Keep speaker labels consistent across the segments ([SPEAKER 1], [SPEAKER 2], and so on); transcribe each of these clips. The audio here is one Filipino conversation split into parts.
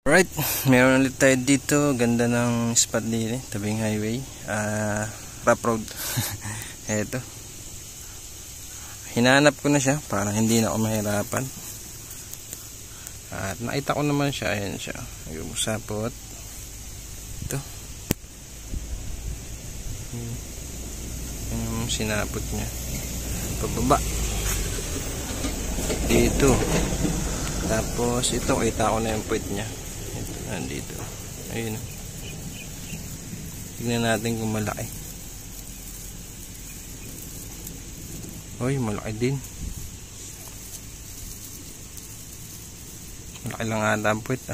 [SPEAKER 1] Alright, meron ulit tayo dito. Ganda ng spot din tabing highway. Rough road. Eto. Hinanap ko na siya para hindi na ako mahirapan. At nakita ko naman siya. Ayan siya. Yung sapot. Ito. Yung sinapot niya. Pababa. Dito. Tapos ito, kita ko na yung puwet niya. Ito, nandito. Ayun. Tignan natin kung malaki. Uy, malaki din. Malaki lang ata ang puwet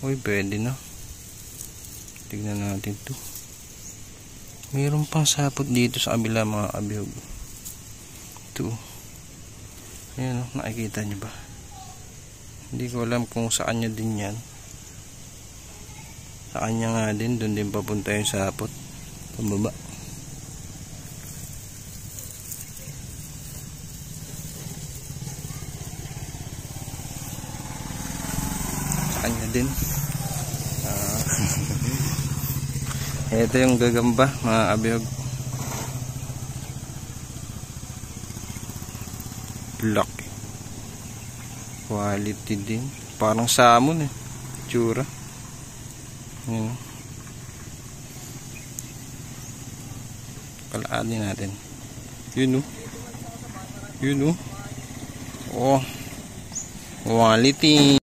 [SPEAKER 1] Uy, pwede na. Tignan natin to. Mayroon pang sapot dito sa kabila mga kabihog. Ito. Ayan nakikita nyo ba? Hindi ko alam kung saan nyo din yan. Sa kanya nga din, doon din papunta yung sapot. Pababa. Sa kanya din. Ito yung gagamba mga kabihog. Laki. Quality din. Parang salmon tsura. Ayan. Kalaanin natin. Yun Yun Oh. Quality.